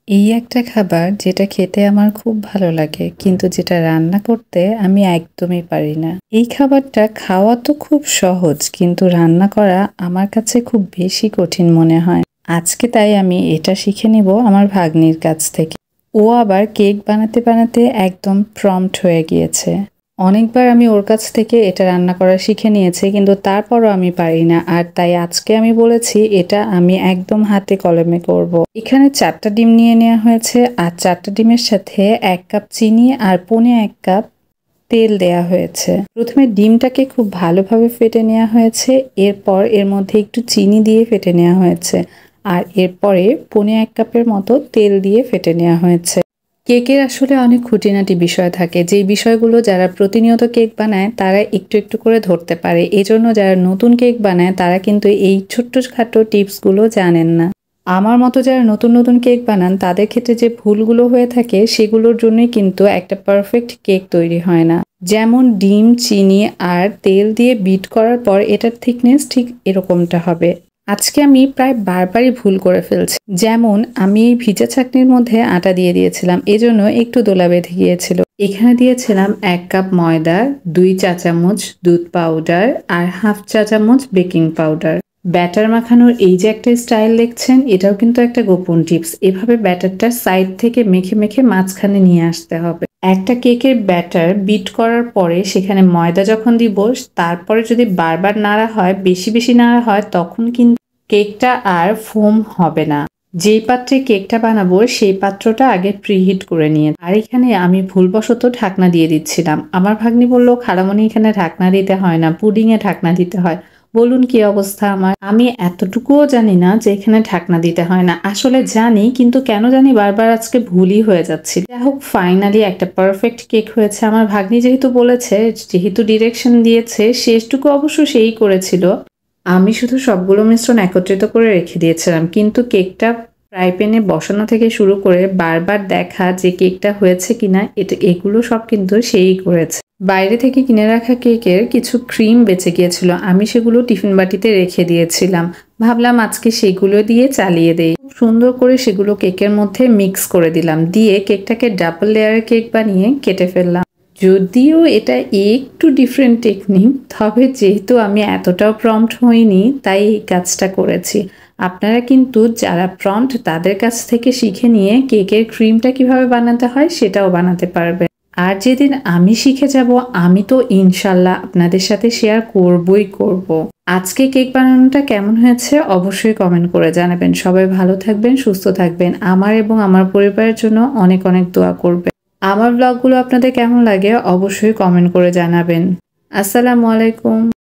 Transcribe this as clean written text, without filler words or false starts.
এই একটা খাবার যেটা খেতে আমার খুব ভালো লাগে, কিন্তু যেটা রান্না করতে আমি একদমই পারি না। এই খাবারটা খাওয়া তো খুব সহজ, কিন্তু রান্না করা আমার কাছে খুব বেশি কঠিন মনে হয়। আজকে তাই আমি এটা শিখে নিব আমার ভাগ্নির কাছ থেকে। ও আবার কেক বানাতে বানাতে একদম প্রম্পট হয়ে গিয়েছে। অনেকবার আমি ওর কাছ থেকে এটা রান্না করা শিখে নিয়েছি, কিন্তু তারপরও আমি পারি না। আর তাই আজকে আমি বলেছি এটা আমি একদম হাতে কলমে করব। এখানে 4টা ডিম নিয়ে নেওয়া হয়েছে, আর 4টা ডিমের সাথে 1 কাপ চিনি আর 1.25 কাপ তেল দেয়া হয়েছে। প্রথমে ডিমটাকে খুব ভালোভাবে ফেটে নেওয়া হয়েছে, এরপর এর মধ্যে একটু চিনি দিয়ে ফেটে নেওয়া হয়েছে, আর এরপরে 1.25 কাপের মতো তেল দিয়ে ফেটে নেওয়া হয়েছে। কেকের আসলে অনেক খুঁটিনাটি বিষয় থাকে, যেই বিষয়গুলো যারা প্রতিনিয়ত কেক বানায় তারা একটু একটু করে ধরতে পারে। এজন্য যারা নতুন কেক বানায় তারা কিন্তু এই ছোট্টখাটো টিপসগুলো জানেন না। আমার মতো যারা নতুন নতুন কেক বানান তাদের ক্ষেত্রে যে ভুলগুলো হয়ে থাকে সেগুলোর জন্যই কিন্তু একটা পারফেক্ট কেক তৈরি হয় না। যেমন ডিম, চিনি আর তেল দিয়ে বিট করার পর এটার থিকনেস ঠিক এরকমটা হবে। আজকে আমি প্রায় বারবারই ভুল করে ফেলছি। যেমন আমি এই ভিজা চাটনির মধ্যে আটা দিয়ে দিয়েছিলাম, এজন্য একটু দোলা বেঁধে গিয়েছিল। এখানে দিয়েছিলাম 1 কাপ ময়দা, 2 চা চামচ দুধ পাউডার আর হাফ চা চামচ বেকিং পাউডার। ব্যাটার মাখানোর এই যে একটা স্টাইল দেখছেন, এটাও কিন্তু একটা গোপন টিপস। এভাবে ব্যাটারটা সাইড থেকে মেখে মেখে মাঝখানে নিয়ে আসতে হবে। একটা কেকের ব্যাটার বিট করার পরে সেখানে ময়দা যখন দিব, তারপরে যদি বারবার নাড়া হয়, বেশি বেশি নাড়া হয়, তখন কিন্তু কেকটা আর ফোম হবে না। যেই পাত্রে কেকটা বানাবো সেই পাত্রটা আগে প্রিহিট করে নিয়ে, আর এখানে আমি ভুলবশত ঢাকনা দিয়ে দিচ্ছিলাম। আমার ভাগ্নি বলল, খালামণি এখানে ঢাকনা দিতে হয় না, পুডিং এ ঢাকনা দিতে হয়। বলুন কি অবস্থা আমার। আমি এতটুকুও জানি না যে এখানে ঢাকনা দিতে হয় না। আসলে জানি, কিন্তু কেন জানি বারবার আজকে ভুলই হয়ে যাচ্ছিল। যাই হোক, ফাইনালি একটা পারফেক্ট কেক হয়েছে। আমার ভাগ্নি যেহেতু বলেছে, যেহেতু ডিরেকশন দিয়েছে, শেষটুকু অবশ্য সেই করেছিল। আমি শুধু সবগুলো মিশ্রণ একত্রিত করে রেখে দিয়েছিলাম, কিন্তু কেকটা ফ্রাই প্যানে বসানো থেকে শুরু করে বারবার দেখা যে কেকটা হয়েছে কিনা, এগুলো সব কিন্তু সেই করেছে। বাইরে থেকে কিনে রাখা কেকের কিছু ক্রিম বেঁচে গিয়েছিল, আমি সেগুলো টিফিন বাটিতে রেখে দিয়েছিলাম। ভাবলাম আজকে সেগুলো দিয়ে চালিয়ে দেই। খুব সুন্দর করে সেগুলো কেকের মধ্যে মিক্স করে দিলাম, দিয়ে কেকটাকে ডাবল লেয়ারের কেক বানিয়ে কেটে ফেললাম। যদিও এটা একটু ডিফারেন্ট টেকনিক, তবে যেহেতু আমি এতটাও প্রম্পট হইনি তাই এই কাজটা করেছি। আপনারা কিন্তু যারা প্রম্পট তাদের কাছ থেকে শিখে নিয়ে কেকের ক্রিমটা কিভাবে বানাতে হয় সেটাও বানাতে পারবেন। আর যেদিন আমি শিখে যাব, আমি তো ইনশাল্লাহ আপনাদের সাথে শেয়ার করবই করব। আজকে কেক বানানোটা কেমন হয়েছে অবশ্যই কমেন্ট করে জানাবেন। সবাই ভালো থাকবেন, সুস্থ থাকবেন। আমার এবং আমার পরিবারের জন্য অনেক অনেক দোয়া করবেন। আমার ব্লগগুলো আপনাদের কেমন লাগে অবশ্যই কমেন্ট করে জানাবেন। আসসালামু আলাইকুম।